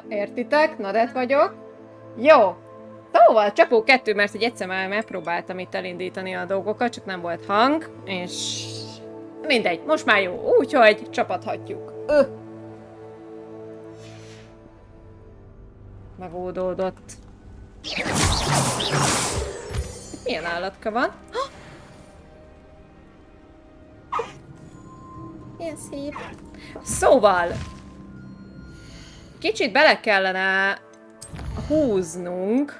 Értitek? Nadett vagyok. Jó. Szóval csapó 2, mert hogy egyszer már megpróbáltam itt elindítani a dolgokat, csak nem volt hang, és mindegy, most már jó, úgyhogy csapathatjuk. Megoldódott. Milyen állatka van? Milyen szép. Szóval, kicsit bele kellene húznunk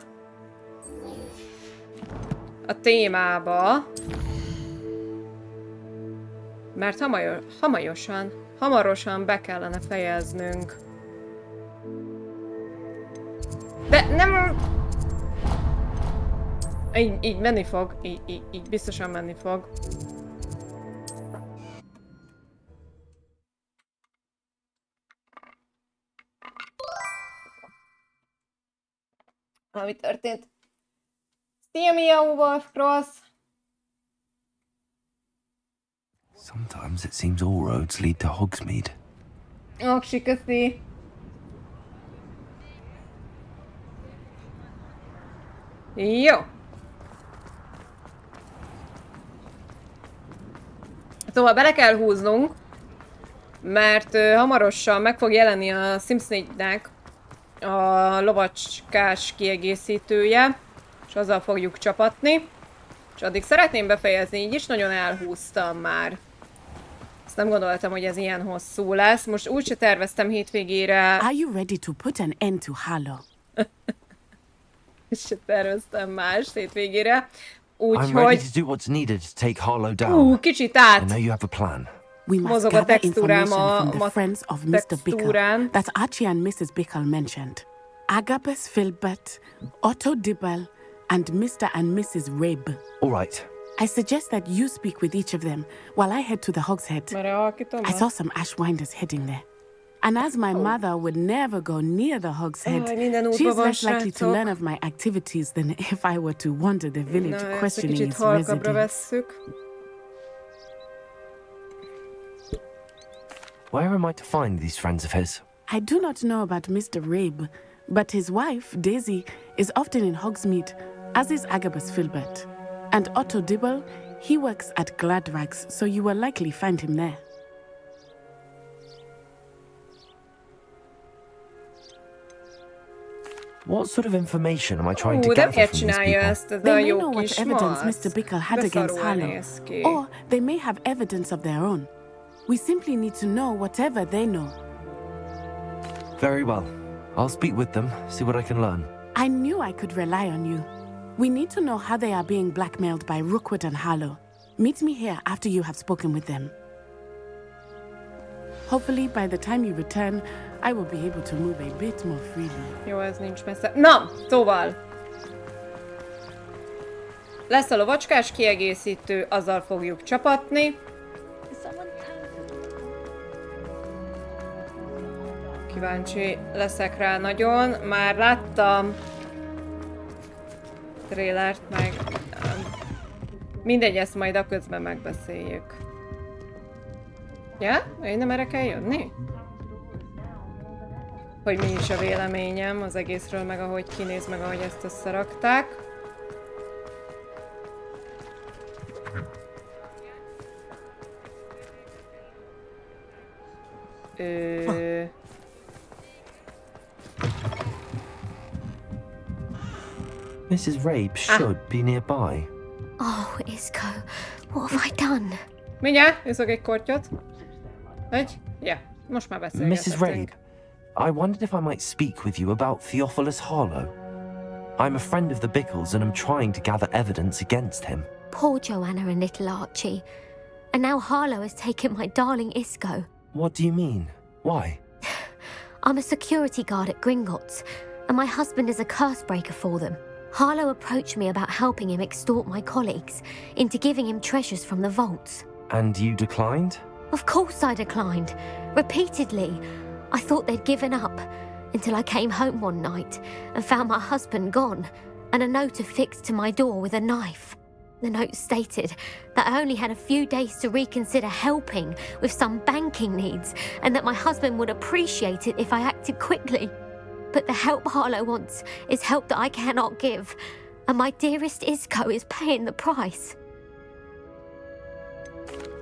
a témába, mert hamarosan be kellene fejeznünk. De nem... Így menni fog, így biztosan menni fog. Ami történt? Szia, Miau Wolf Cross! Sometimes it seems all roads lead to Hogsmeade. Oksi, köszi! Jó! Szóval bele kell húznunk, mert hamarosan meg fog jelenni a Sims 4-nek a lovacskás kiegészítője, és azzal fogjuk csapatni. És addig szeretném befejezni, így is nagyon elhúztam már. Azt nem gondoltam, hogy ez ilyen hosszú lesz. Most úgyse terveztem hétvégére. Are you ready to put an end to Harlow? Se terveztem más hétvégére. I'm ready to do what's needed to take Harlow down. Kicsit át. I know you have a plan. We must Mozog a gather textúrám information from the a friends of Mr. Bickle textúrán. that Archie and Mrs. Bickle mentioned. Agabus Filbert, Otto Dibble, and Mr. and Mrs. Rabe. All right. I suggest that you speak with each of them while I head to the Hog's Head. I saw some Ashwinders heading there. And as my mother would never go near the Hog's Head, she's less likely to learn of my activities than if I were to wander the village questioning its residents. Where am I to find these friends of his? I do not know about Mr. Rabe, but his wife, Daisy, is often in Hogsmeade, as is Agabus Filbert. And Otto Dibble, he works at Gladrags, so you will likely find him there. What sort of information am I trying to gather from these people? They may know what evidence Mr. Bickle had against Harlow, or they may have evidence of their own. We simply need to know whatever they know. Very well. I'll speak with them, see what I can learn. I knew I could rely on you. We need to know how they are being blackmailed by Rookwood and Harlow. Meet me here after you have spoken with them. Hopefully, by the time you return, I will be able to move a bit more freely. Jó, ez nincs messze. Na, szóval. Lesz a lovacskás kiegészítő, azzal fogjuk csapatni. Kíváncsi leszek rá nagyon. Már láttam trélert, meg mindegy, ezt majd a közben megbeszéljük. Ja? Én nem erre kell jönni? Hogy mi is a véleményem az egészről, meg ahogy kinéz, meg ahogy ezt összerakták. Mrs. Rabe should be nearby. Oh, Isco, what have I done? Mindjárt, iszok egy kortyot. Ja, most már beszélgethetünk. Mrs. Rabe, I wondered if I might speak with you about Theophilus Harlow. I'm a friend of the Bickles and I'm trying to gather evidence against him. Poor Joanna and little Archie. And now Harlow has taken my darling Isco. What do you mean? Why? I'm a security guard at Gringotts, and my husband is a curse breaker for them. Harlow approached me about helping him extort my colleagues into giving him treasures from the vaults. And you declined? Of course I declined. Repeatedly. I thought they'd given up, until I came home one night and found my husband gone, and a note affixed to my door with a knife. The note stated that I only had a few days to reconsider helping with some banking needs and that my husband would appreciate it if I acted quickly. But the help Harlow wants is help that I cannot give, and my dearest Isco is paying the price.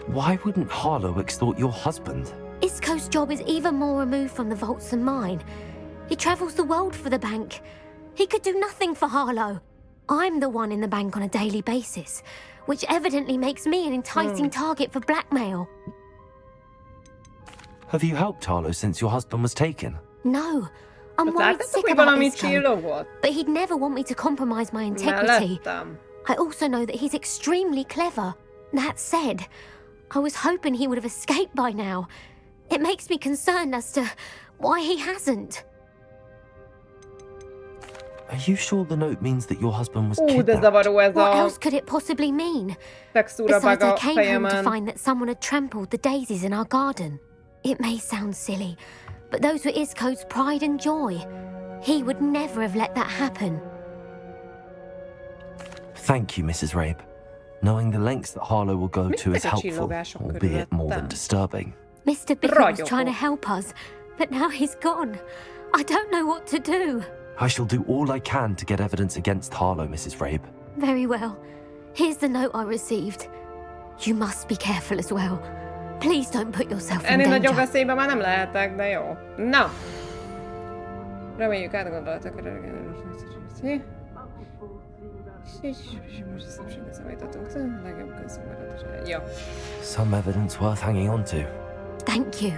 Why wouldn't Harlow extort your husband? Isco's job is even more removed from the vaults than mine. He travels the world for the bank. He could do nothing for Harlow. I'm the one in the bank on a daily basis, which evidently makes me an enticing target for blackmail. Have you helped Harlow since your husband was taken? No. I'm worried sick about Isco, but he'd never want me to compromise my integrity. I also know that he's extremely clever. That said, I was hoping he would have escaped by now. It makes me concerned as to why he hasn't. Are you sure the note means that your husband was kidnapped? What else could it possibly mean? Besides, I came home to find that someone had trampled the daisies in our garden. It may sound silly, but those were Isco's pride and joy. He would never have let that happen. Thank you, Mrs. Rabe. Knowing the lengths that Harlow will go to is helpful, albeit more than disturbing. Mr. Bickle was trying to help us, but now he's gone. I don't know what to do. I shall do all I can to get evidence against Harlow, Mrs. Rabe. Very well. Here's the note I received. You must be careful as well. Please don't put yourself in danger. Nagyobb veszélyben már nem lehetek, de jó. Na! Reméljük átgondoltak a Some evidence worth hanging on to. Thank you.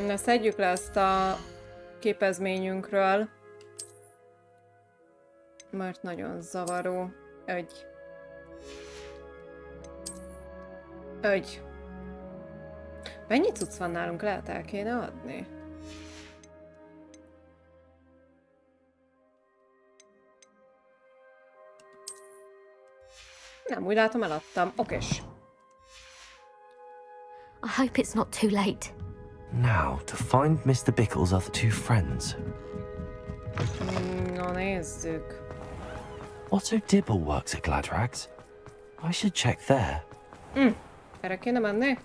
Na, szedjük le ezt a képezményünkről. Mert nagyon zavaró. Ögy. Mennyi cucc van nálunk? Lehet el kéne adni? Nem, úgy látom eladtam. Okés. I hope it's not too late. Now, to find Mr. Bickle's other two friends. Na, nézzük. Otto Dibble works at Gladrags. I should check there. Erre kéne menni?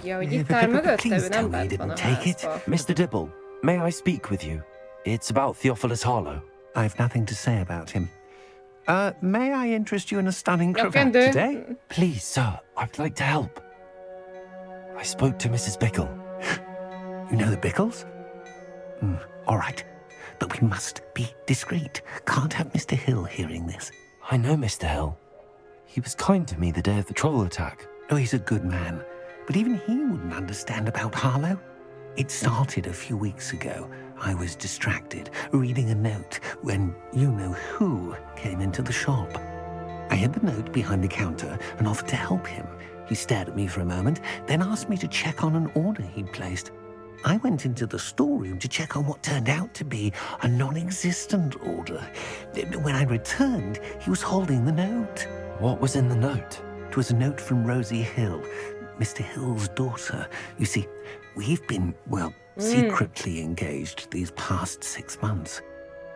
Ja, hogy itt áll mögötte, ő nem bent van a házba. Mr. Dibble, may I speak with you? It's about Theophilus Harlow. I've nothing to say about him. May I interest you in a stunning cravat today? Please, sir, I'd like to help. I spoke to Mrs. Bickle. You know the Bickles? All right. But we must be discreet. Can't have Mr. Hill hearing this. I know Mr. Hill. He was kind to me the day of the troll attack. Oh, he's a good man. But even he wouldn't understand about Harlow. It started a few weeks ago. I was distracted, reading a note, when you-know-who came into the shop. I hid the note behind the counter and offered to help him. He stared at me for a moment, then asked me to check on an order he'd placed. I went into the storeroom to check on what turned out to be a non-existent order. When I returned, he was holding the note. What was in the note? It was a note from Rosie Hill, Mr. Hill's daughter. You see, we've been, secretly engaged these past 6 months.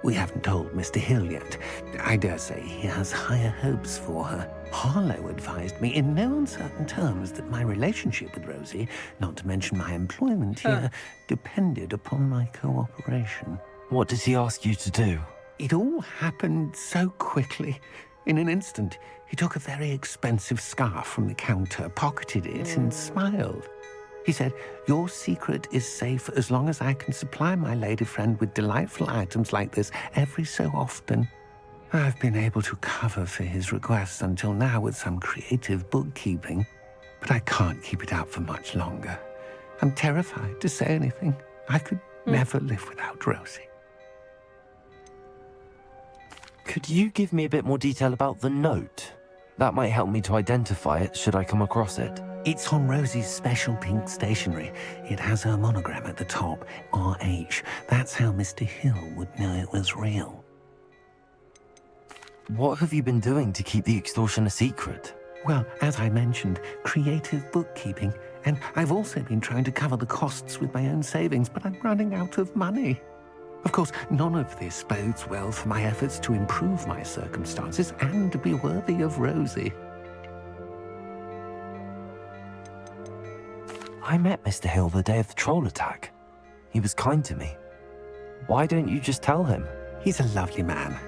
We haven't told Mr. Hill yet. I dare say he has higher hopes for her. Harlow advised me in no uncertain terms that my relationship with Rosie, not to mention my employment here, depended upon my cooperation. What does he ask you to do? It all happened so quickly. In an instant, he took a very expensive scarf from the counter, pocketed it, and smiled. He said, "Your secret is safe as long as I can supply my lady friend with delightful items like this every so often." I've been able to cover for his requests until now with some creative bookkeeping, but I can't keep it up for much longer. I'm terrified to say anything. I could never live without Rosie. Could you give me a bit more detail about the note? That might help me to identify it should I come across it. It's on Rosie's special pink stationery. It has her monogram at the top, RH. That's how Mr. Hill would know it was real. What have you been doing to keep the extortion a secret? Well, as I mentioned, creative bookkeeping. And I've also been trying to cover the costs with my own savings, but I'm running out of money. Of course, none of this bodes well for my efforts to improve my circumstances and be worthy of Rosie. I met Mr. Hill the day of the troll attack. He was kind to me. Why don't you just tell him? He's a lovely man,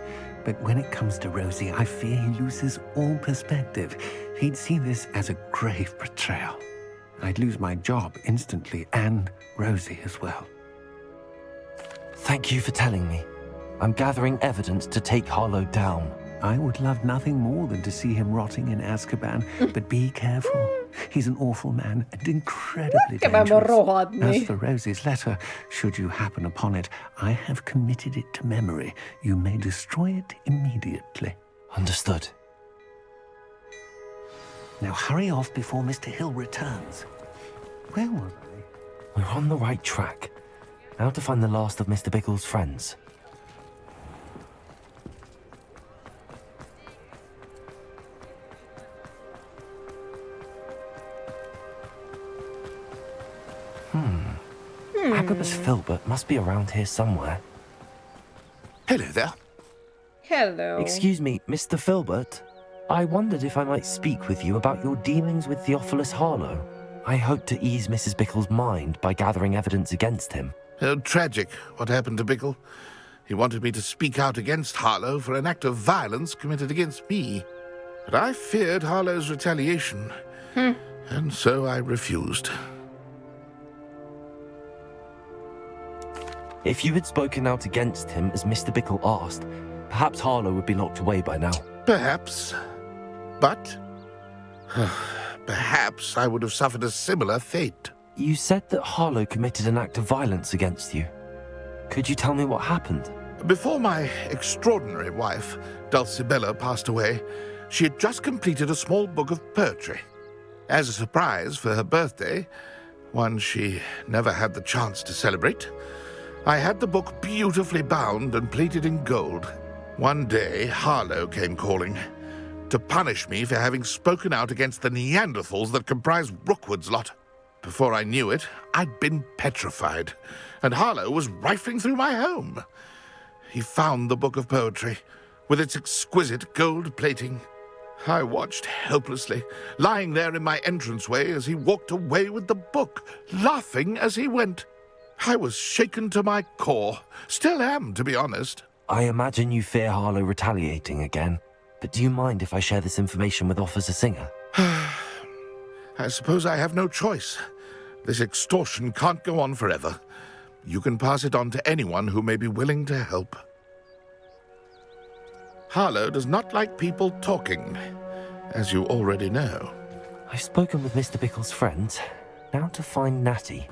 but when it comes to Rosie, I fear he loses all perspective. He'd see this as a grave betrayal. I'd lose my job instantly, and Rosie as well. Thank you for telling me. I'm gathering evidence to take Harlow down. I would love nothing more than to see him rotting in Azkaban, but be careful. He's an awful man and incredibly dangerous. As for Rosie's letter, should you happen upon it, I have committed it to memory. You may destroy it immediately. Understood. Now hurry off before Mr. Hill returns. Where were they? We're on the right track. Now to find the last of Mr. Bickle's friends. Agabus Filbert must be around here somewhere. Hello there. Hello. Excuse me, Mr. Filbert. I wondered if I might speak with you about your dealings with Theophilus Harlow. I hope to ease Mrs. Bickle's mind by gathering evidence against him. Tragic, what happened to Bickle. He wanted me to speak out against Harlow for an act of violence committed against me. But I feared Harlow's retaliation, and so I refused. If you had spoken out against him as Mr. Bickle asked, perhaps Harlow would be locked away by now. Perhaps. But perhaps I would have suffered a similar fate. You said that Harlow committed an act of violence against you. Could you tell me what happened? Before my extraordinary wife, Dulcibella, passed away, she had just completed a small book of poetry. As a surprise for her birthday, one she never had the chance to celebrate, I had the book beautifully bound and plated in gold. One day, Harlow came calling to punish me for having spoken out against the Neanderthals that comprise Rookwood's lot. Before I knew it, I'd been petrified, and Harlow was rifling through my home. He found the book of poetry, with its exquisite gold plating. I watched helplessly, lying there in my entranceway as he walked away with the book, laughing as he went. I was shaken to my core. Still am, to be honest. I imagine you fear Harlow retaliating again, but do you mind if I share this information with Officer Singer? I suppose I have no choice. This extortion can't go on forever. You can pass it on to anyone who may be willing to help. Harlow does not like people talking, as you already know. I've spoken with Mr. Bickle's friends. Now to find Natty.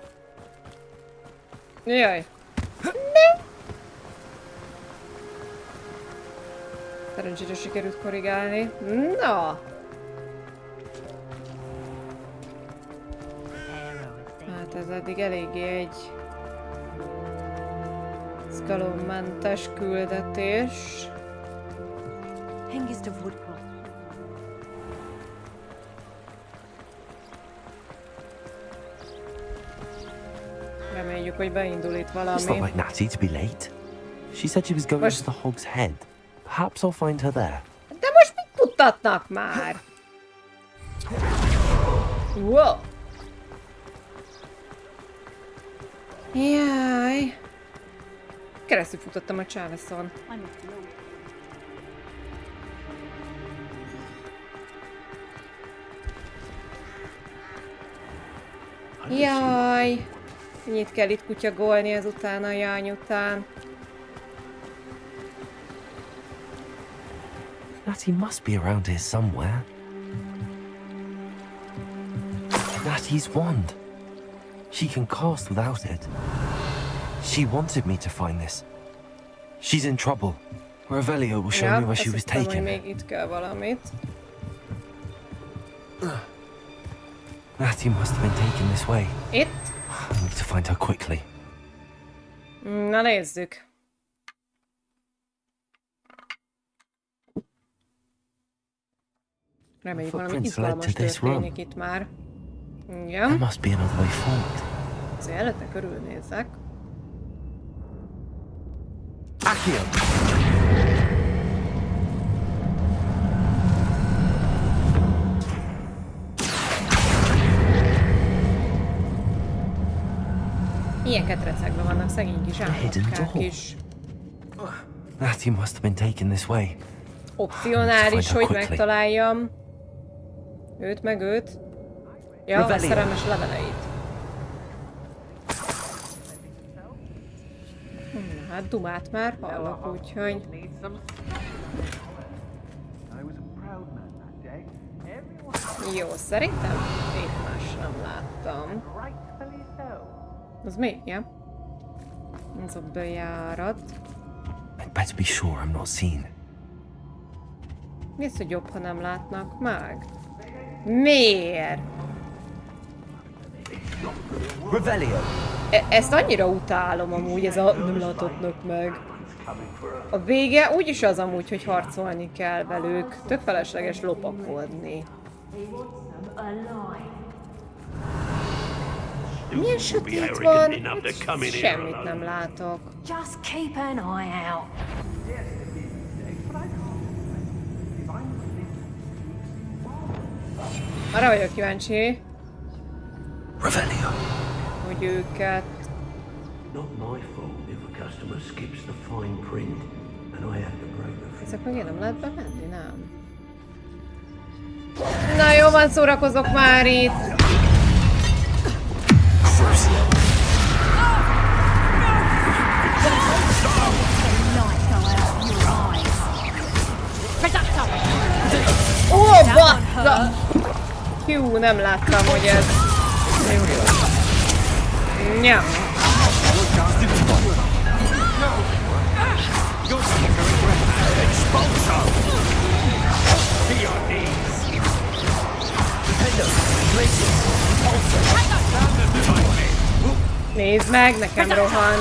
Jaj. Szerencsére sikerült korrigálni. Na! Hát ez eddig eléggé egy izgalommentes küldetés. Reméljük, hogy beindul itt valami. It's not like Natty to be late. She said she was going to the Hog's Head. Perhaps I'll find her there. De most mit futtatnak már? Wow. Jaj. Keresztül futottam a Chavez-on. Jaj. Ennyit kell itt kutyagolni ezután a jány után. Natty must be around here somewhere. Natty's wand. She can cast without it. She wanted me to find this. She's in trouble. Revelio will show me where she was taken. Még itt kell valamit. Natty must have been taken this way. Itt? I need to find her quickly. Na nézzük. Reméljük valami izgalmas történik itt már. Igen. There must be another way forward. Azért előtte körülnézek. Ilyen ketrecekben vannak szegény kis állatkák is. That you must have been taken this way. Opcionális, hogy megtaláljam őt meg őt. Ja, a szerelmes leveleit. Hát dumát már hallok, úgyhogy... Jó, szerintem itt más nem láttam. Az mi? Ja? Ez a bejárat. I'd better be sure I'm not seen. Mi az, hogy jobb, ha nem látnak meg? Miért? Ezt annyira utálom amúgy, ez a nem láthatnak meg. A vége úgyis az amúgy, hogy harcolni kell velük. Tök felesleges lopakodni. Milyen sötét van? Semmit nem látok. Just keep an eye out. Arra vagyok kíváncsi, hogy őket... Ezek meg én nem lehet bemenni, nem? Na jó van, szórakozok már itt! Ó, bassza! Hú, nem láttam, hogy ez... Nyam. Nézd meg, nekem rohan.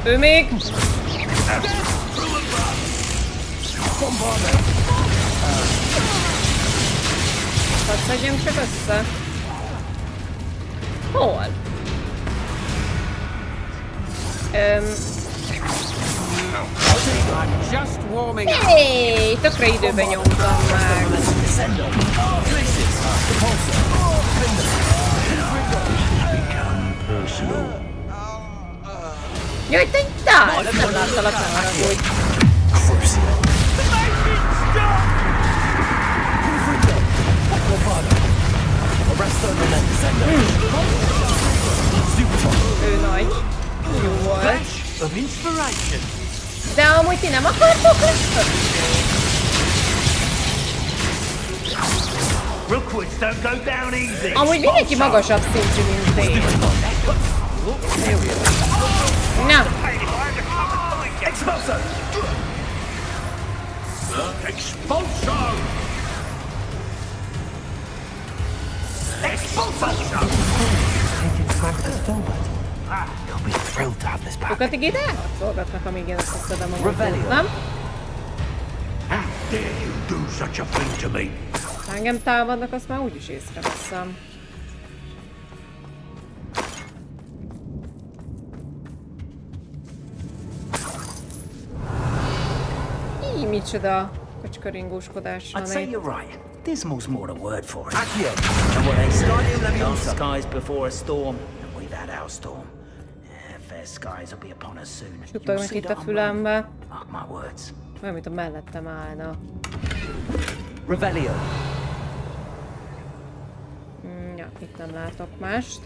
Ő még... Hadd szedjem csak össze. Hol? Hey, tökre időben nyomtam meg. Jaj, te itt nem láttalak, nem haragudj. Ő nagy. Jó volt. De amúgy ti nem akartok ezt? Amúgy mindenki magasabb szintű, mint én. Na! Sokat így ide elharcolgatnak, amíg én ezt szedem a módot, nem? Ha engem támadnak, azt már úgyis észreveszem. Így micsoda kacskaringóskodás van itt. Dismal's more a word for it. And what they started dark skies before a storm, and we've had our storm. Fair skies will be upon us soon. Suttognak itt a fülembe. Mark my words. Olyan, mint a mellettem állna. Revelio. Ja, itt nem látok mást.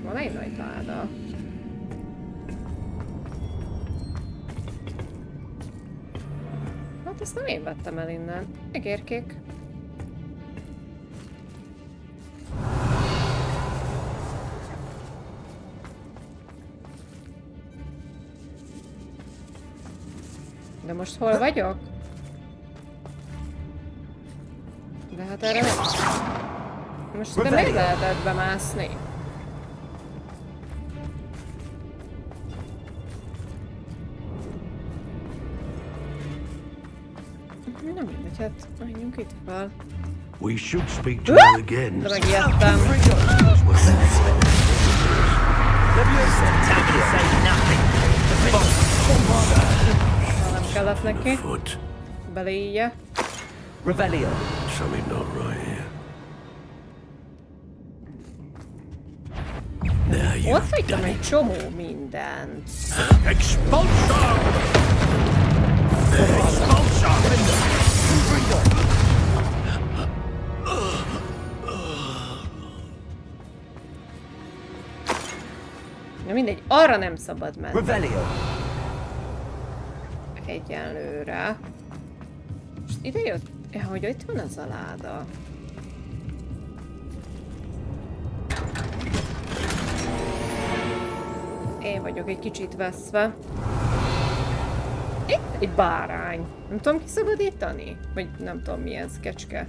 Van egy nagy láda. Hát ezt nem én vettem el innen. Egérkék. De most hol vagyok? De hát erre nem. Most de miért lehetett bemászni? Nem mindegy, hát menjünk itt fel. We should speak to her again. De megijedtem. Nem kellett neki. Beléje. Revelio. Something not right here. Ott hagytam egy csomó mindent. Expulsion! Na mindegy, arra nem szabad menni. Revelio. Egyenlőre. Most ide jött? Ja, hogy itt van az a láda. Én vagyok egy kicsit veszve. Itt egy bárány. Nem tudom kiszabadítani? Vagy nem tudom mi ez, kecske.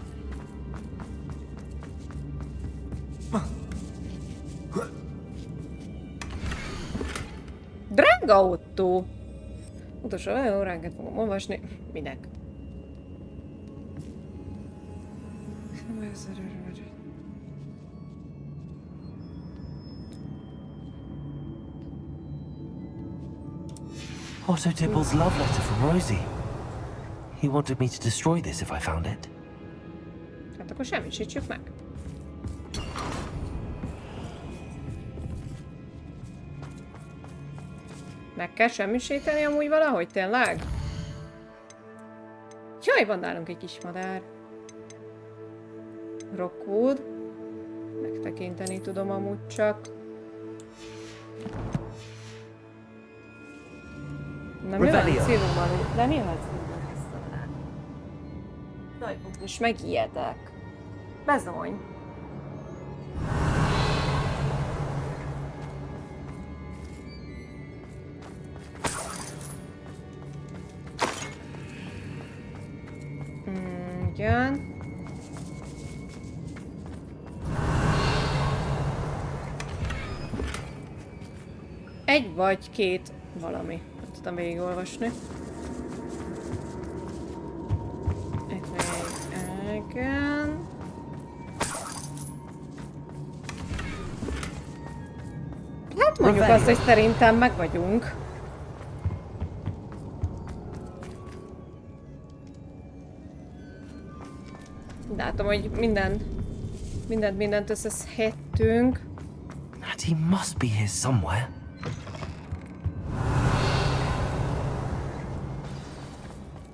Drága Otto! Utolsó olyan óránkat fogom olvasni. Minek? Otto Dibble's love letter from Rosie. He wanted me to destroy this if I found it. Hát akkor semmisítsük meg. Meg kell semmisíteni amúgy valahogy, tényleg? Jaj, van nálunk egy kis madár. Rockwood. Megtekinteni tudom amúgy csak. Nem jöhet szívummal, nem jöhet szívummal vissza. És megijedek. Bezony. Igen. Egy vagy két valami. Nem tudtam végigolvasni. Itt még igen. Hát mondjuk azt, hogy szerintem meg vagyunk. Látom, hogy mindent összeszedtünk. That he must be here somewhere.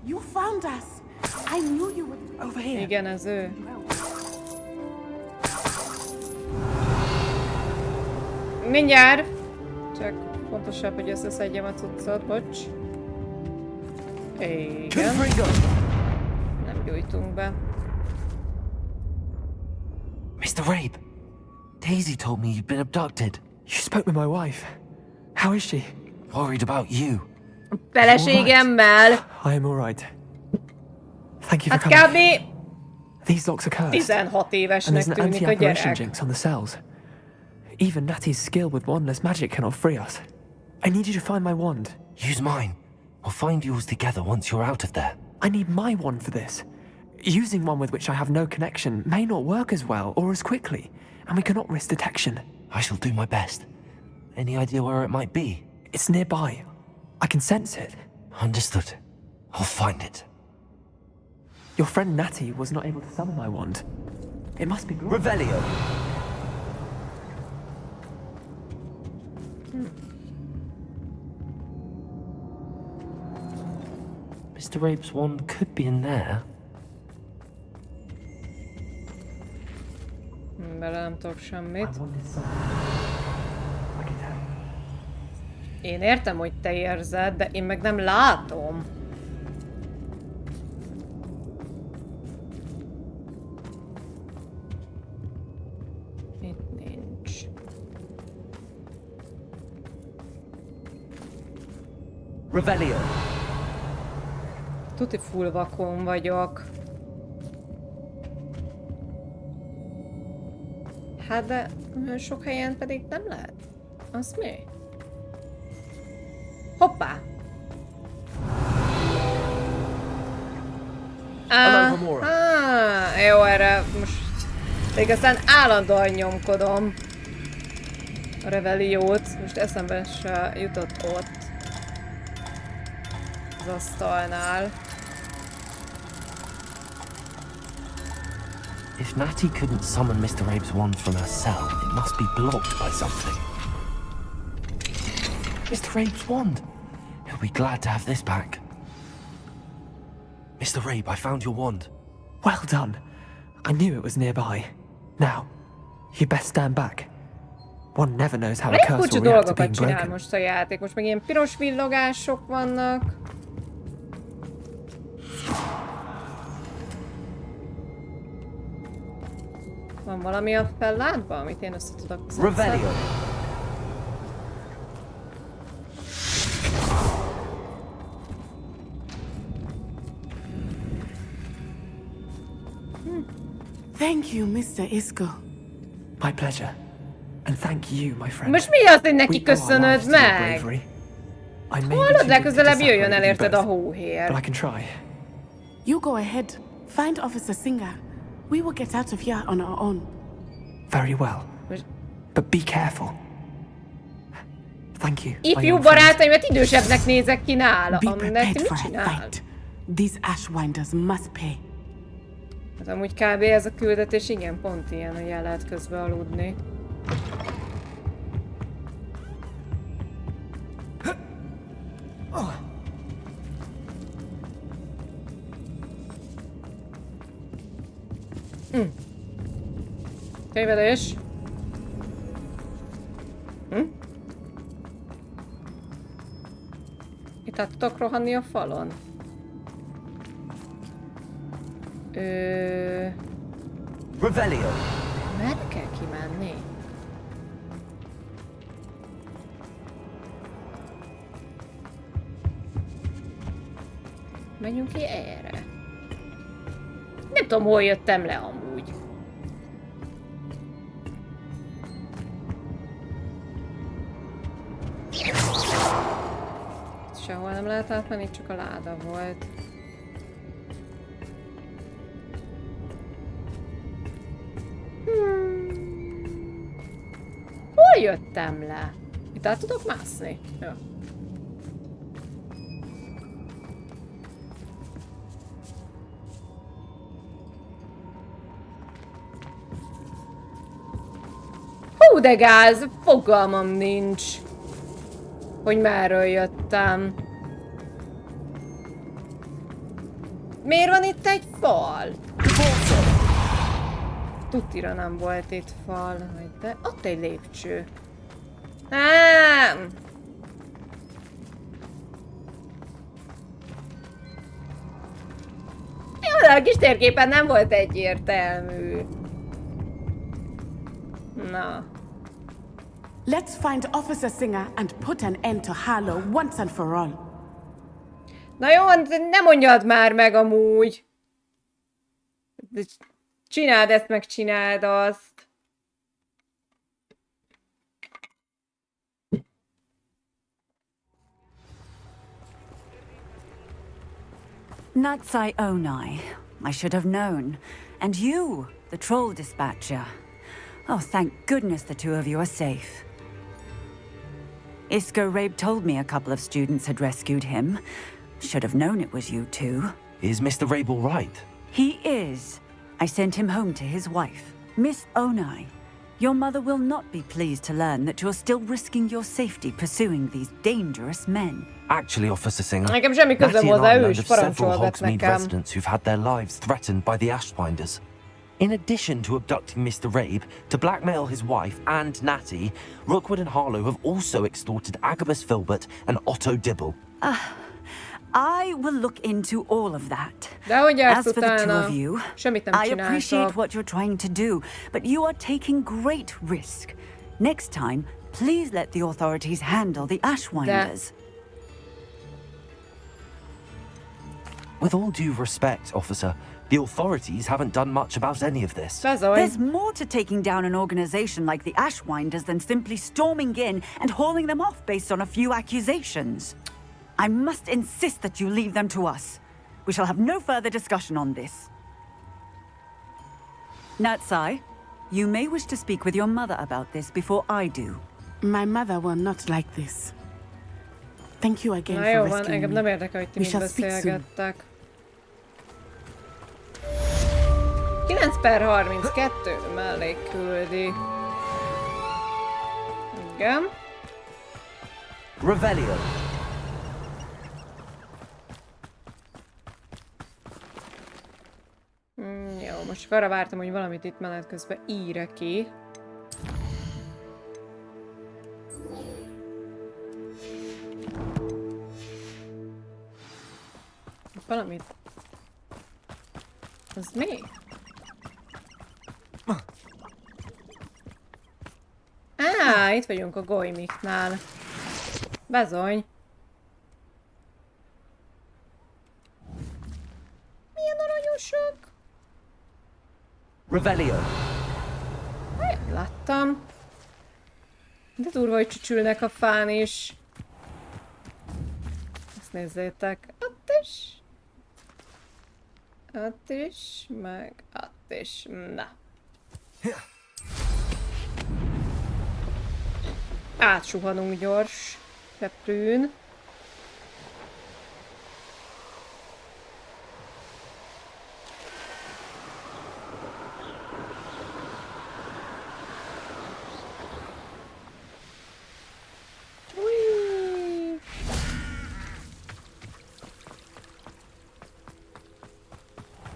You found us. I knew you would. Over here. Igen, ez ő. Mindjárt. Csak fontosabb, hogy összeszedjem a cuccot, bocs. Igen. Nem gyújtunk be. Mr. Rabe, Daisy told me you'd been abducted. You spoke with my wife. How is she? Worried about you. Feleségemmel. I am all right. Thank you for Hát coming. kb. These locks are cursed. 16 And évesnek there's an tűnik a anti-apparition gyerek. jinx on the cells. Even Natty's skill with wandless magic cannot free us. I need you to find my wand. Use mine. We'll find yours together once you're out of there. I need my wand for this. Using one with which I have no connection may not work as well or as quickly, and we cannot risk detection. I shall do my best. Any idea where it might be? It's nearby. I can sense it. Understood. I'll find it. Your friend Natty was not able to summon my wand. It must be gone. Revelio. Mr. Rabe's wand could be in there. Bele nem tudok semmit. Én értem, hogy te érzed, de én meg nem látom. Itt nincs. Revelio. Tuti full vakon vagyok. Hát de sok helyen pedig nem lehet. Az mi? Hoppá! Jó, erre most igazán állandóan nyomkodom a reveliót. Most eszembe se jutott ott az asztalnál. If Natty couldn't summon Mr. Abe's wand from herself, it must be blocked by something. Mr. Abe's wand! He'll be glad to have this back. Mr. Abe, I found your wand. Well done. I knew it was nearby. Now, you best stand back. One never knows how a curse will react to being broken. Most a játék. Most meg ilyen piros villogások vannak. Van valami a fellátban, amit én össze tudok szedni? Thank you, Mr. Isco. My pleasure. And thank you, my friend. Most mi az, hogy neki köszönöd meg? Hallod, legközelebb jöjjön el érted a hóhér. But I can try. You go ahead. Find Officer Singer. We will get out of here on our own. Very well. But be careful. Thank you. Ifjú barátaimat idősebbnek nézek ki nála. Be prepared for a fight. These Ashwinders must pay. Hát amúgy kb. Ez a küldetés igen pont ilyen, hogy el lehet közbe aludni. Könyvelés. Itt át tudok rohanni a falon? Revelio. Merre kell kimenni? Menjünk ki erre. Nem tudom, hol jöttem le amúgy. Sehol nem lehet átmenni, csak a láda volt. Hol jöttem le? Itt át tudok mászni? Jó. Hú, de gáz! Fogalmam nincs, hogy merről jöttem. Miért van itt egy fal? Tutira nem volt itt fal, de ott egy lépcső. Nem! Jó, de a kis térképen nem volt egyértelmű. Na. Let's find Officer Singer and put an end to Harlow once and for all. Na jó, ne mondjad már meg amúgy. Csináld ezt, meg csináld azt. Natsai Onai. I should have known. And you, the troll dispatcher. Oh, thank goodness the two of you are safe. Isco Rabe told me a couple of students had rescued him. Should have known it was you two. Is Mr. Rabe all right? He is. I sent him home to his wife. Miss Onai, your mother will not be pleased to learn that you're still risking your safety pursuing these dangerous men. Actually, Officer Singer, Nekem semmi közöm hozzá, ő is parancsolgat nekem. Residents who've had their lives threatened by the Ashwinders. In addition to abducting Mr. Rabe to blackmail his wife and Natty, Rookwood and Harlow have also extorted Agabus Filbert and Otto Dibble. I will look into all of that. As for the two of you, I appreciate what you're trying to do, but you are taking great risk. Next time, please let the authorities handle the Ashwinders. With all due respect, officer, The authorities haven't done much about any of this. There's more to taking down an organization like the Ashwinders than simply storming in and hauling them off based on a few accusations. I must insist that you leave them to us. We shall have no further discussion on this. Natsai, you may wish to speak with your mother about this before I do. My mother will not like this. Thank you again for rescuing me. We shall speak soon. 9/32 mellé küldi. Igen. Revelio. Jó, most csak arra vártam, hogy valamit itt menet közben ír ki. Valamit. Az mi? Itt vagyunk a golymiknál. Bezony. Milyen aranyosak? Revelio. Láttam. De durva, hogy csücsülnek a fán is. Ezt nézzétek. Ott is. Ott is, meg ott is. Na. Átsuhanunk gyors peprűn.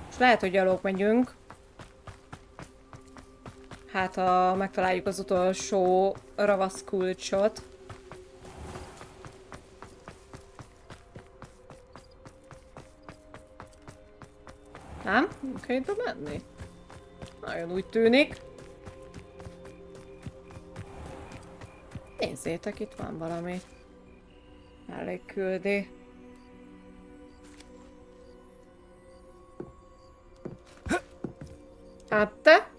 És lehet, hogy gyalog megyünk. Hát, ha megtaláljuk az utolsó ravasz kulcsot. Nem? Nem kell itt menni? Nagyon úgy tűnik. Nézzétek, itt van valami. Elég küldi. Hát te?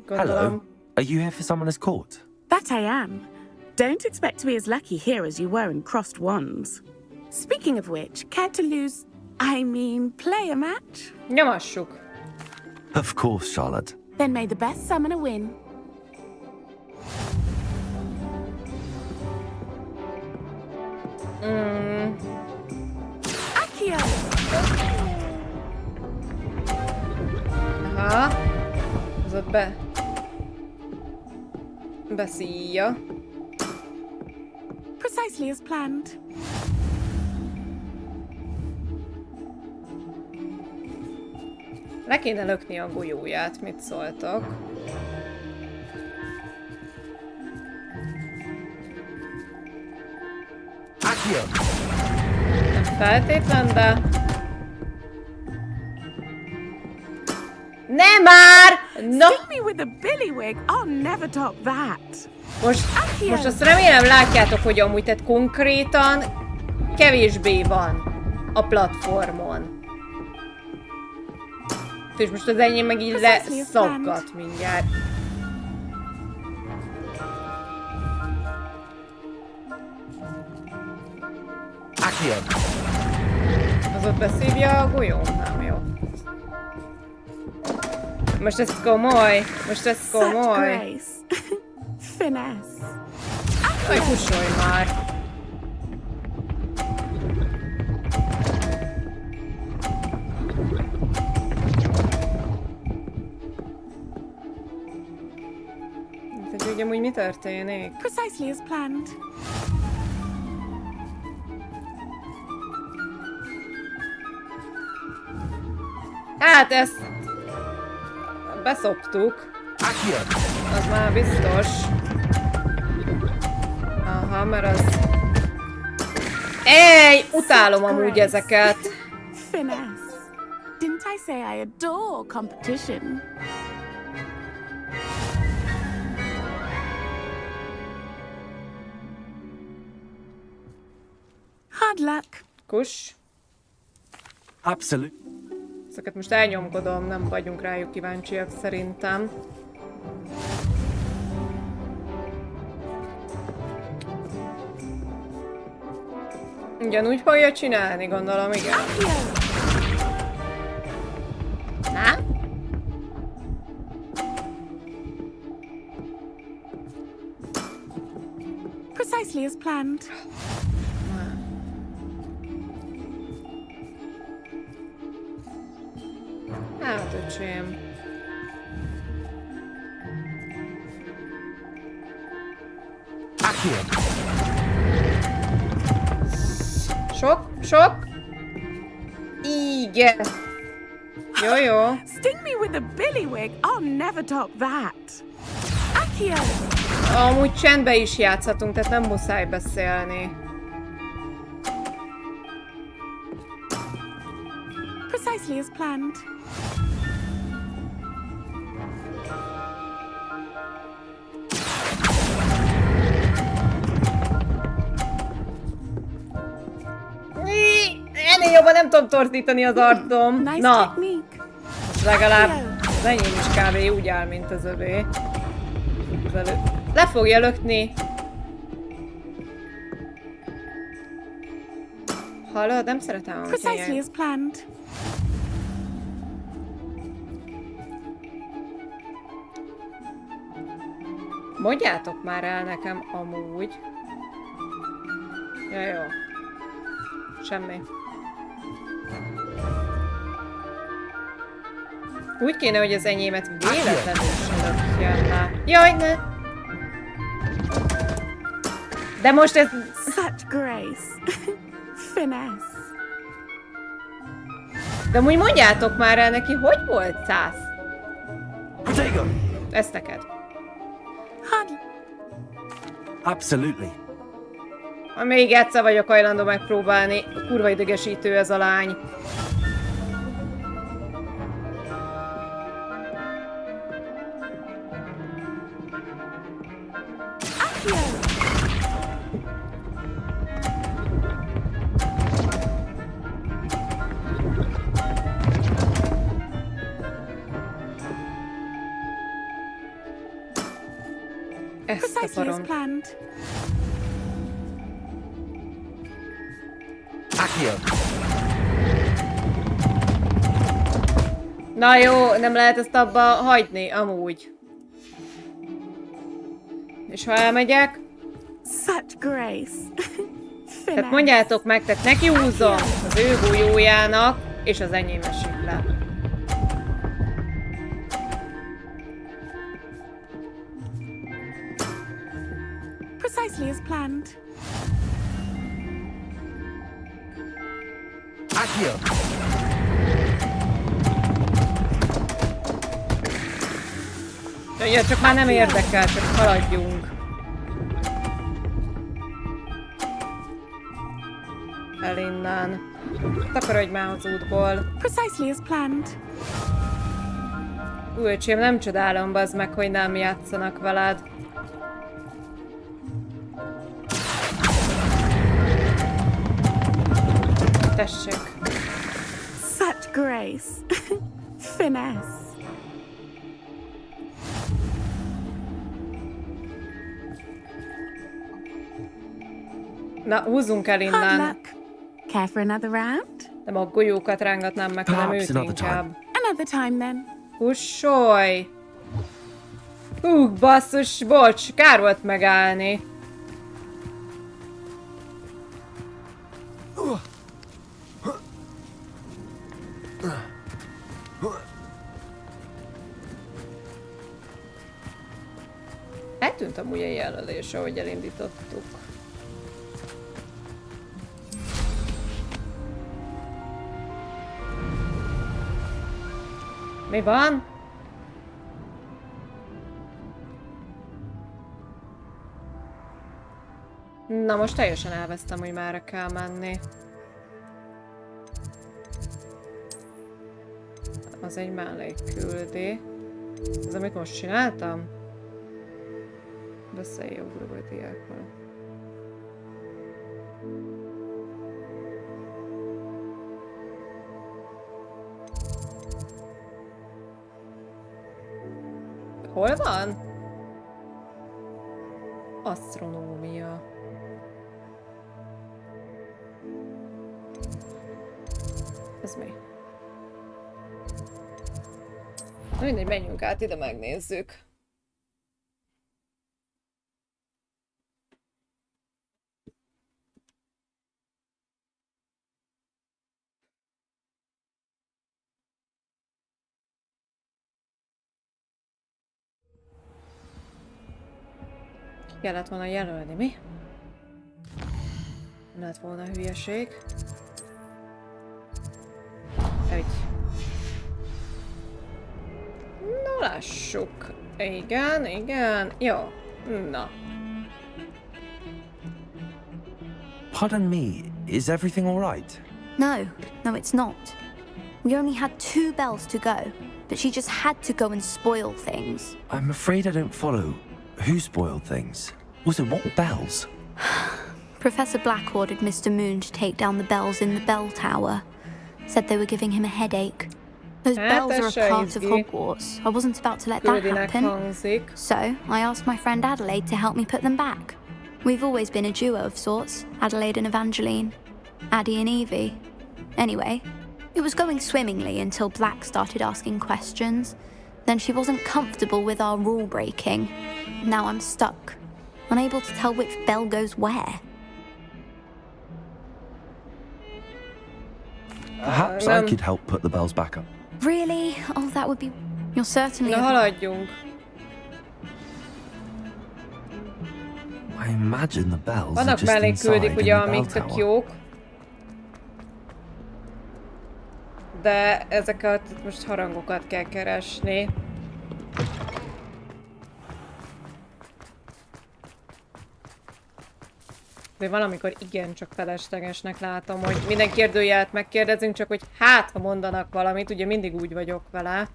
Hello. Are you here for someone as court? That I am. Don't expect to be as lucky here as you were in Crossed Wands. Speaking of which, care to lose... play a match? Nyomassuk. Of course, Charlotte. Then may the best summoner win. Akio! Aha. Az ott beszíja. Precisely as planned. Le kéne lökni a golyóját, mit szóltok? Nem feltétlen, de... Nem már! No! Stick me with a billywig, I'll never top that. Most azt remélem látjátok, hogy amúgy tehát konkrétan kevésbé van a platformon. És most az enyém meg így leszaggat mindjárt. Az ott beszívja a golyóm? Nem jó. Most ez komoly. Most ez komoly. Finesse. Aj, kussolj már. Hogy amúgy mi történik? Precisely as planned. Hát ezt beszoptuk. Az már biztos. Aha, mert az... Ej! Utálom amúgy ezeket. Finesse. Didn't I say I adore competition? Hard luck. Kus. Absolute. Ezeket most elnyomkodom, nem vagyunk rájuk kíváncsiak szerintem. Ugyanúgy fogja csinálni, gondolom, igen. Na? Precisely as planned. Hát, öcsém. Sok. Igen. Jó. Sting me with a billywig. I'll never top that. Akio. Amúgy csendbe is játszhatunk, tehát nem muszáj beszélni. Precisely as planned. Ennél jobban nem tudom torzítani az arcom. Na, legalább az enyém is kb. Úgy áll, mint az övé. Le fogja lökni. Hallod? Nem szeretem, hogy Precisely as planned. Mondjátok már el nekem amúgy. Ja, jó. Semmi. Úgy kéne, hogy az enyémet véletlenül sem lökjen le. Jaj, ne! De most ez... Such grace. Finesse. De amúgy mondjátok már el neki, hogy volt 100? Ez neked. Absolutely. Még egyszer vagyok hajlandó megpróbálni. Kurva idegesítő ez a lány. Ezt a farom. Na jó, nem lehet ezt abba hagyni, amúgy. És ha elmegyek? Such grace. Tehát mondjátok meg, tehát neki húzom az ő golyójának, és az enyém esik le. Precisely as planned. Akio. Ja, csak már nem érdekel, csak haladjunk. El innen. Takarodj már az útból. Precisely as planned. Öcsém, nem csodálom, bazd meg, hogy nem játszanak veled. Tessék. Such grace. Finesse. Na, húzzunk el innen. Care for another round? Nem a golyókat rángatnám meg, hanem őt inkább. Another time then. Hussolj! Basszus, bocs, kár volt megállni. Eltűnt amúgy a jelölés, ahogy elindítottuk. Mi van? Na most teljesen elvesztem, hogy merre kell menni. Az egy mellékküldi. Ez amit most csináltam? Beszélj jobbra diákról. Hol van? Asztronómia. Ez mi? Na mindegy, menjünk át, ide megnézzük. Kellett volna jelölni, mi? Nem lett volna hülyeség. Egy. Na lássuk. Igen, igen. Jó. Na. Pardon me, is everything all right? No, it's not. We only had 2 bells to go, but she just had to go and spoil things. I'm afraid I don't follow. Who spoiled things? Also, what bells? Professor Black ordered Mr. Moon to take down the bells in the bell tower. Said they were giving him a headache. Those bells are a part of Hogwarts. I wasn't about to let that happen. So, I asked my friend Adelaide to help me put them back. We've always been a duo of sorts, Adelaide and Evangeline. Addie and Evie. Anyway, it was going swimmingly until Black started asking questions. Then she wasn't comfortable with our rule breaking. Now I'm stuck, unable to tell which bell goes where. Perhaps I could help put the bells back up. Really? Oh, that would be... You're certainly... haladjunk. I imagine the bells are Vannak just mellé inside küldik in ugye, the bell amik tök tower. jók. De ezeket most harangokat kell keresni. De valamikor igencsak feleslegesnek látom, hogy minden kérdőjelet megkérdezünk, csak hogy hát, ha mondanak valamit, ugye mindig úgy vagyok vele.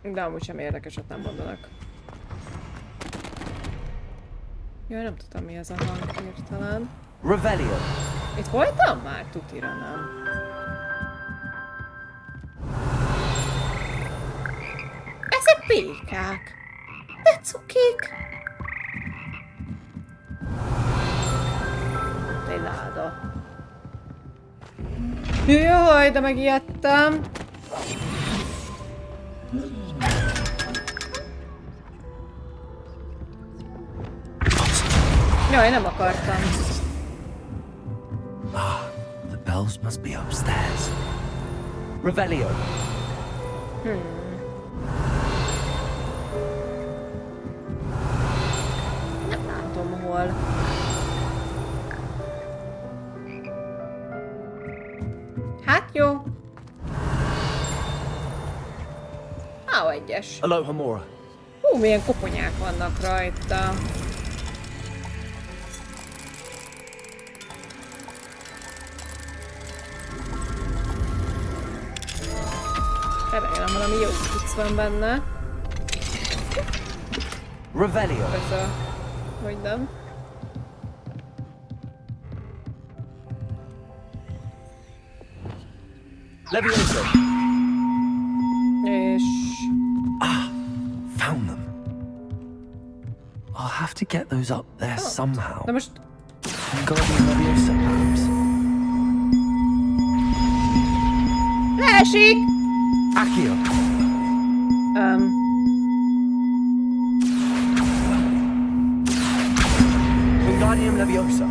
De amúgy sem érdekeset nem mondanak. Jaj, nem tudtam, mi ez a hang hirtelen. Revelio. Itt voltam már? Tutira nem. Ezek békák. De cukik. Egy láda. Jaj, de megijedtem. Jaj, nem akartam. Ah, the bells must be upstairs. Revelio. Nem látom hol. Hát jó. Egyes. Aloha Mora. Hú, milyen koponyák vannak rajta. Remélem, valami jó cucc van benne. Revelio. Persze, hogy nem. Levioso. És... Found them. I'll have to get those up there somehow. De most... Guardian Leviosa, perhaps. Leesik! Accio. Wingardium Leviosa.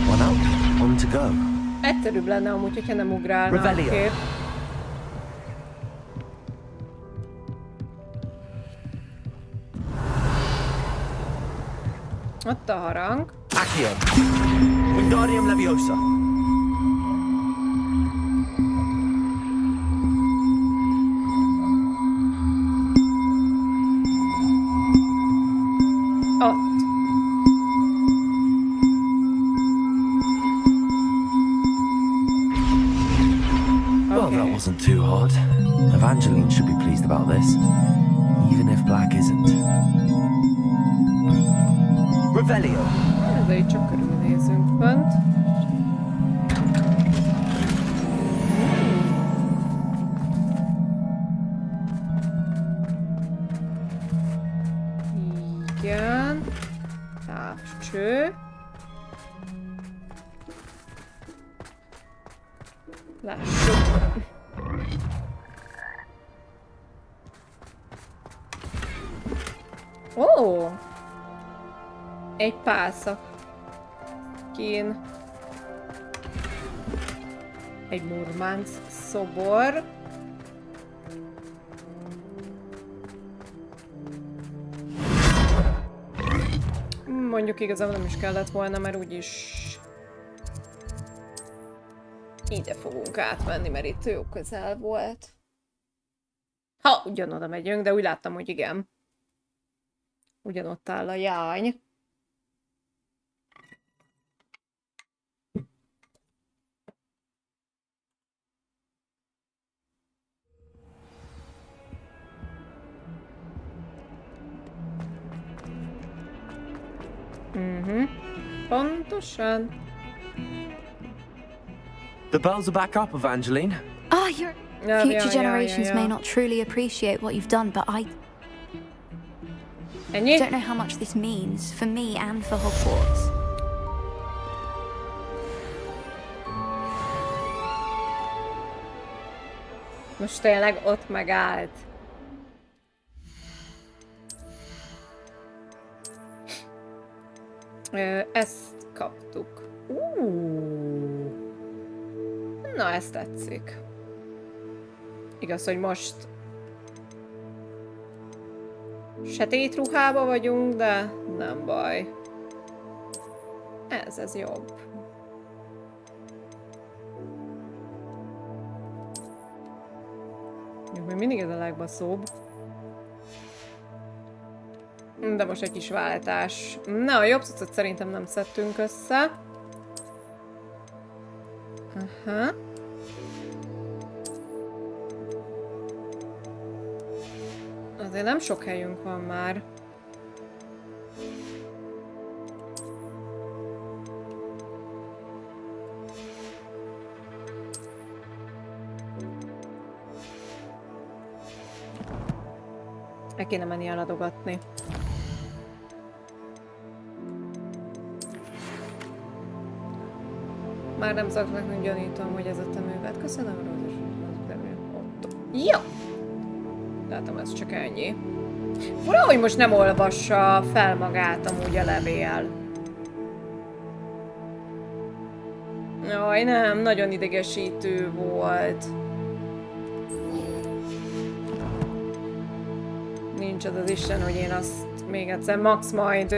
One out, one to go. Egyszerűbb lenne amúgy, hogyha nem ugrálna a kép. Ott a harang. Accio. Wingardium Leviosa. Ott. Well, that wasn't too hard. Evangeline should be pleased about this, even if Black isn't. Revelio. de így csak körülnézünk fönt. Igen. Távcső. Lássuk. Ó! Egy pálszak. Kín. Egy murmánc szobor. Mondjuk igazából nem is kellett volna, mert úgyis ide fogunk átmenni, mert itt jó közel volt. Ha, ugyanoda megyünk, de úgy láttam, hogy igen. Ugyanott áll a jány. Pontosan. The bells are back up, Evangeline. Ah, future generations may not truly appreciate what you've done, but I don't know how much this means for me and for Hogwarts. Most tényleg ott megállt. Ezt kaptuk. Na, ezt tetszik. Igaz, hogy most sötét ruhába vagyunk, de nem baj. Ez jobb. Még mindig ez a legbaszóbb. De most egy kis váltás. Na, a jobb cuccot szerintem nem szedtünk össze. Aha. Azért nem sok helyünk van már. El kéne menni eladogatni. Már nem szaknak, gyanítom, hogy ez a te művet. Köszönöm, Rózs. Jó! Látom, ez csak ennyi. Fura, hogy most nem olvassa fel magát amúgy a levél. Jaj, nem, nagyon idegesítő volt. Nincs az az Isten, hogy én azt még egyszer max majd...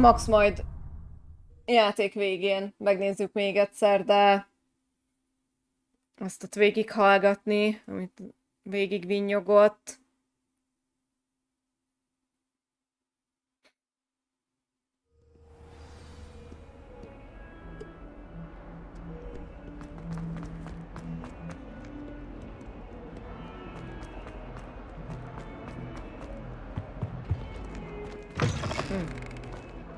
Max majd játék végén megnézzük még egyszer, de azt ott végighallgatni, amit végig vinnyogott.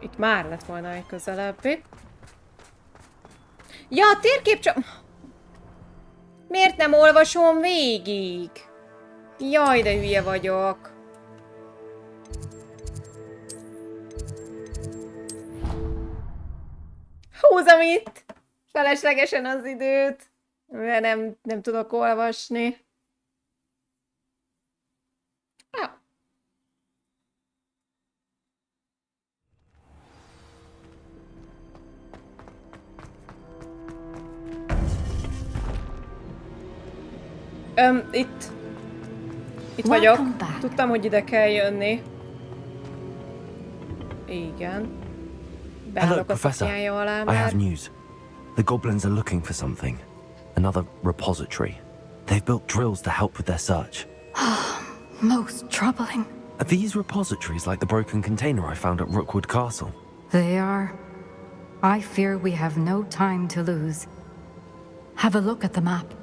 Itt már lett volna egy közelebbi. Ja, a térkép csak... Miért nem olvasom végig? Jaj, de hülye vagyok. Húzom itt! Feleslegesen az időt, mert nem tudok olvasni. Ah. Itt vagyok. Tudtam, hogy ide kell jönni. Igen. Hello, Professor. I have news. The goblins are looking for something. Another repository. They've built drills to help with their search. Most troubling. Are these repositories like the broken container I found at Rookwood Castle? They are. I fear we have no time to lose. Have a look at the map.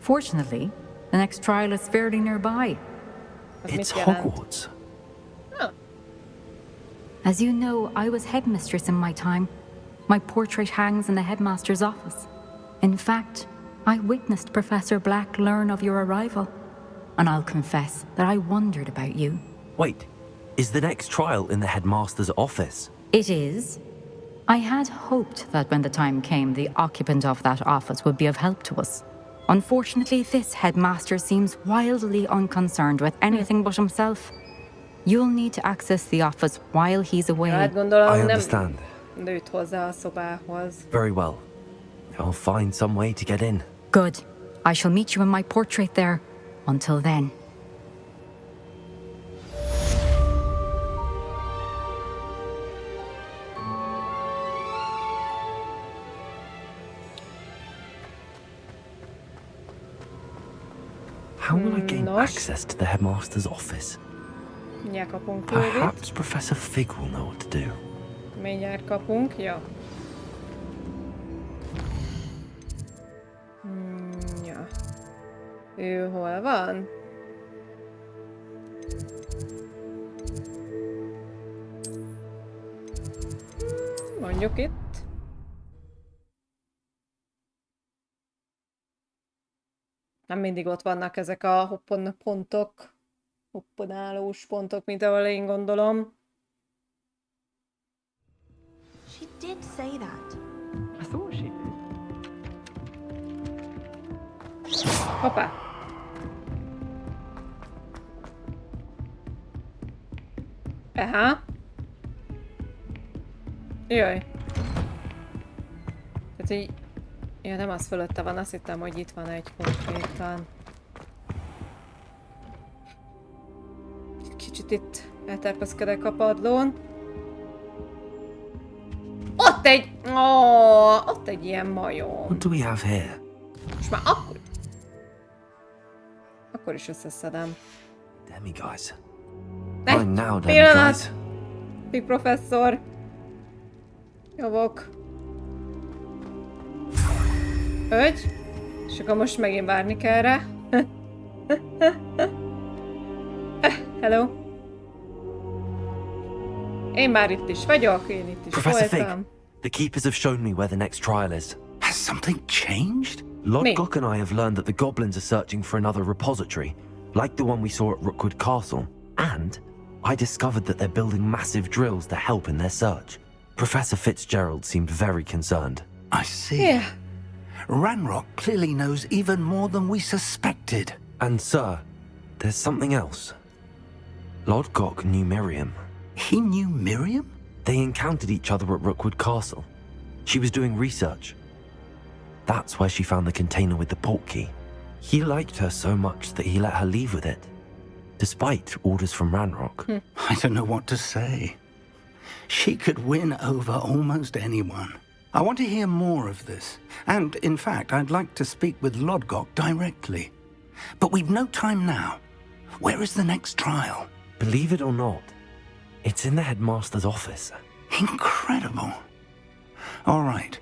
Fortunately, The next trial is fairly nearby. It's Hogwarts. Oh. As you know, I was headmistress in my time. My portrait hangs in the headmaster's office. In fact, I witnessed Professor Black learn of your arrival. And I'll confess that I wondered about you. Wait, is the next trial in the headmaster's office? It is. I had hoped that when the time came, the occupant of that office would be of help to us. Unfortunately, this headmaster seems wildly unconcerned with anything but himself. You'll need to access the office while he's away. I understand. Nőtt hozzá a szobához. Very well. I'll find some way to get in. Good. I shall meet you in my portrait there. Until then. How will I gain access to the headmaster's office? Perhaps Professor Fig will know what to do. Mindjárt kapunk, ja. Ja. Ő hol van? Mondjuk itt. Nem mindig ott vannak ezek a pontok, hopponálós pontok, mint ahol én gondolom. She did say that. I thought she did. Hoppá. Aha. Jaj. Tehát így... Ja, nem az fölötte van, azt hittem, hogy itt van egy konkrétan. Kicsit itt elterpeszkedek a padlón. Ott egy... ott egy ilyen majom. What do we have here? És már akkor is összeszedem. Demiguise. Egy pillanat! Big professzor. Jövök. Ögy. És akkor most megint várni kell rá. Hello. Én már itt is vagyok, én itt is Professor Fig, voltam. the keepers have shown me where the next trial is. Has something changed? Lodgok and I have learned that the goblins are searching for another repository, like the one we saw at Rookwood Castle. And I discovered that they're building massive drills to help in their search. Professor Fitzgerald seemed very concerned. I see. Yeah. Ranrock clearly knows even more than we suspected. And sir, there's something else. Lodgok knew Miriam. He knew Miriam? They encountered each other at Rookwood Castle. She was doing research. That's where she found the container with the portkey. He liked her so much that he let her leave with it, despite orders from Ranrock. I don't know what to say. She could win over almost anyone. I want to hear more of this. And, in fact, I'd like to speak with Lodgok directly. But we've no time now. Where is the next trial? Believe it or not, it's in the headmaster's office. Incredible. All right.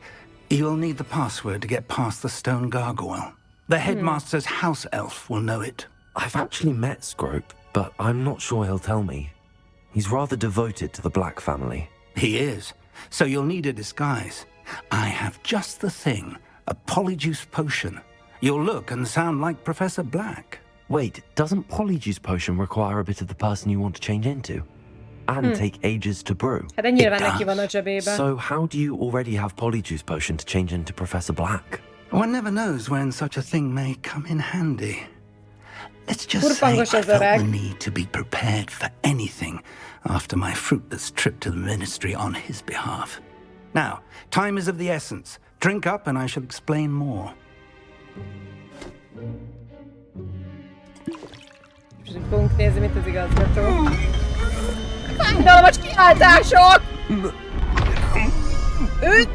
You'll need the password to get past the stone gargoyle. The headmaster's house elf will know it. I've actually met Scrope, but I'm not sure he'll tell me. He's rather devoted to the Black family. He is. So you'll need a disguise. I have just the thing. A polyjuice potion. You'll look and sound like Professor Black. Wait, doesn't polyjuice potion require a bit of the person you want to change into? And take ages to brew? Hát nyilván neki van a zsebében. So how do you already have polyjuice potion to change into Professor Black? One never knows when such a thing may come in handy. Let's just say I felt the need to be prepared for anything after my fruitless trip to the ministry on his behalf. Now, time is of the essence. Drink up and I shall explain more. Most fogunk nézni, mint az igazgató. Fájdalmas kiáltások! Ügy!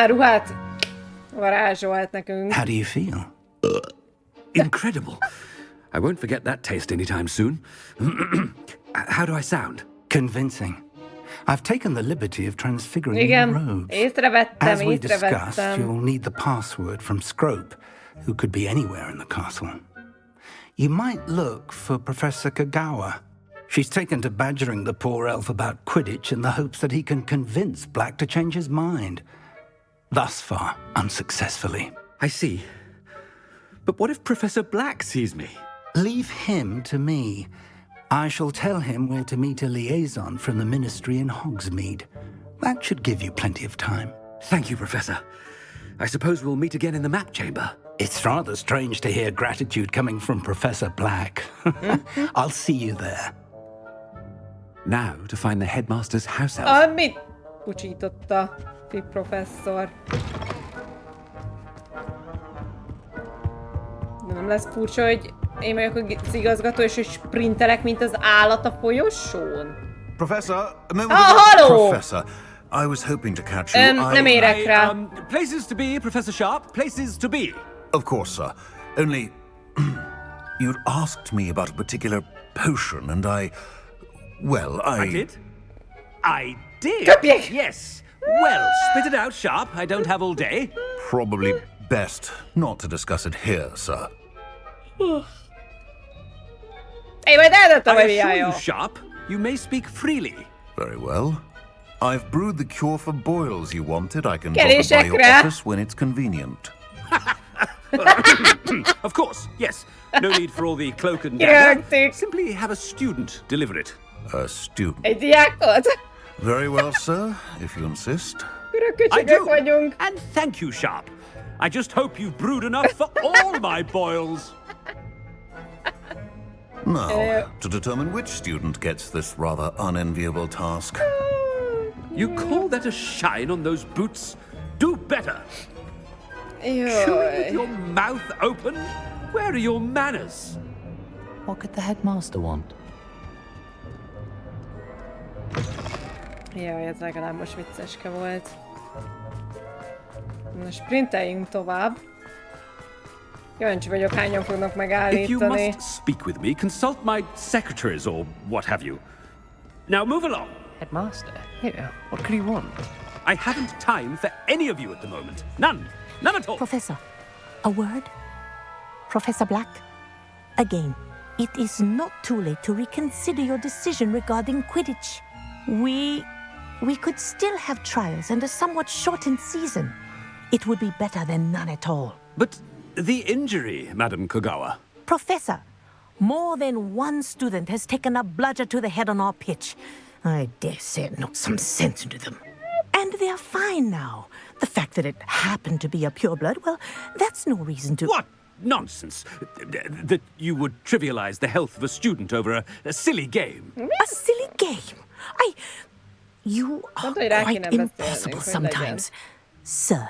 Ruhát varázsolt nekünk. How do you feel? Incredible. I won't forget that taste anytime soon. How do I sound? Convincing. I've taken the liberty of transfiguring your robes. As we discussed, you'll need the password from Scrope, who could be anywhere in the castle. You might look for Professor Kagawa. She's taken to badgering the poor elf about Quidditch in the hopes that he can convince Black to change his mind. Thus far, unsuccessfully. I see. But what if Professor Black sees me? Leave him to me. I shall tell him where to meet a liaison from the Ministry in Hogsmeade. That should give you plenty of time. Thank you, Professor. I suppose we'll meet again in the map chamber. It's rather strange to hear gratitude coming from Professor Black. I'll see you there. Now to find the headmaster's house elf. Amit pucsította ti professzor. De nem lesz furcsa, hogy én vagyok az igazgató, és hogy sprintelek, mint az állat a folyosón? Professor, halló! Professor, I was hoping to catch you. Nem érek rá. Places to be, Professor Sharp. Places to be. Of course, sir. Only you'd asked me about a particular potion, and I did? I did? Köpjék! Yes. Well, spit it out, Sharp. I don't have all day. Probably best not to discuss it here, sir. Én majd eldöntöm, I hogy assure mi you, Sharp, you may speak freely. Very well. I've brewed the cure for boils you wanted. I can drop it by your office when it's convenient. Of course, yes. No need for all the cloak and dagger. Simply have a student deliver it. A student? Egy diákot? Very well, sir, if you insist. I do. And thank you, Sharp. I just hope you've brewed enough for all my boils. Now, to determine which student gets this rather unenviable task. You call that a shine on those boots? Do better. Chewing with your mouth open? Where are your manners? What could the headmaster want? Jaj, ez legalább most vicceske volt. Na, sprinteljünk tovább. Kíváncsi vagyok, hányan fognak megállítani. If you must speak with me, consult my secretaries or what have you. Now move along. Headmaster? Here, what could he want? I haven't time for any of you at the moment. None. None at all. Professor, a word? Professor Black? Again, it is not too late to reconsider your decision regarding Quidditch. We could still have trials and a somewhat shortened season. It would be better than none at all. But the injury, Madam Kagawa. Professor, more than one student has taken a bludger to the head on our pitch. I dare say it knocked some sense into them. And they're fine now. The fact that it happened to be a pureblood, well, that's no reason to... What nonsense! That you would trivialize the health of a student over a silly game. A silly game? You are quite impossible sometimes. Sir,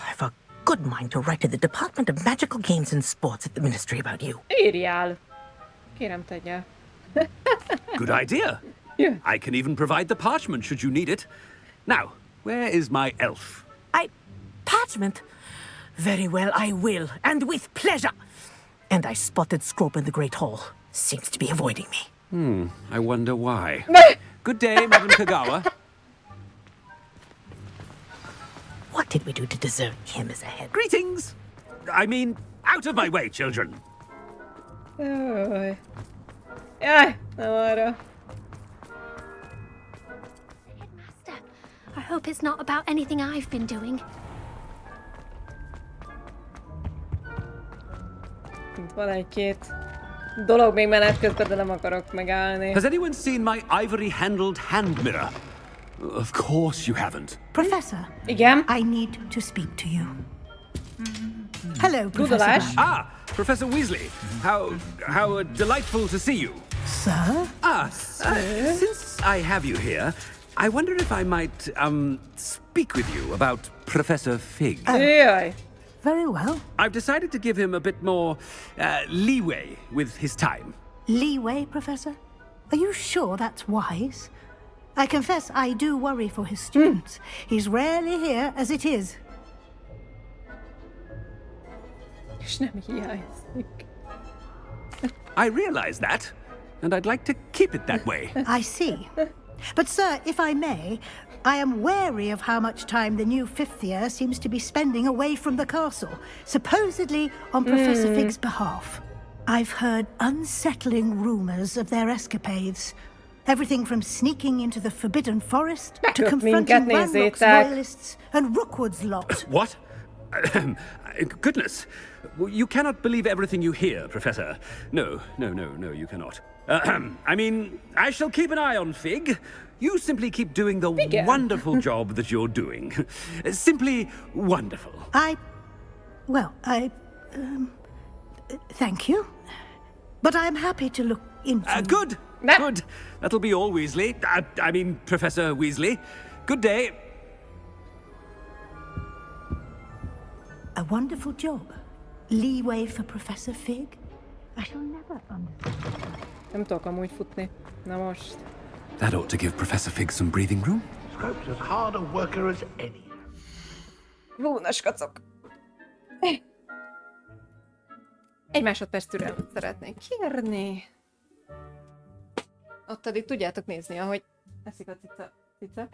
I've a good mind to write to the Department of Magical Games and Sports at the Ministry about you. Írjál. Kérem, tegye. Good idea. Yeah. I can even provide the parchment should you need it. Now, where is my elf? Parchment? Very well, I will, and with pleasure. And I spotted Scrope in the Great Hall. Seems to be avoiding me. I wonder why. Good day, Madam Kagawa. What did we do to deserve him as a head? Greetings! I mean, out of my way, children. Jaj, nem arra. Headmaster, I hope it's not about anything I've been doing. Van egy-két dolog még menet közben, de nem akarok megállni. Has anyone seen my ivory-handled hand mirror? Of course you haven't. Professor. Igen? I need to speak to you. Hello, Professor. Professor Weasley. How delightful to see you. Sir? Since I have you here, I wonder if I might, speak with you about Professor Fig. Very well. I've decided to give him a bit more, leeway with his time. Leeway, Professor? Are you sure that's wise? I confess I do worry for his students. He's rarely here as it is. És nem hiányzik. I realize that, and I'd like to keep it that way. I see. But, sir, if I may, I am wary of how much time the new fifth year seems to be spending away from the castle, supposedly on Professor Fig's behalf. I've heard unsettling rumors of their escapades. Everything from sneaking into the Forbidden Forest to confronting Ranrock's loyalists and Rookwood's lot. What? Goodness. You cannot believe everything you hear, Professor. No, you cannot. I mean, I shall keep an eye on Fig. You simply keep doing the wonderful job that you're doing. Simply wonderful. Thank you. But I'm happy to look into... Good. Good. That'll be all, Weasley. I mean, Professor Weasley. Good day. A wonderful job. Leeway for Professor Fig. I shall never understand. Nem tudok amúgy futni. Na most. That ought to give Professor Fig some breathing room. Scope's as hard a worker as any. Lónas kacok. Egy másodperc türelmet szeretnék kérni. Ott addig tudjátok nézni, ahogy eszik a cica.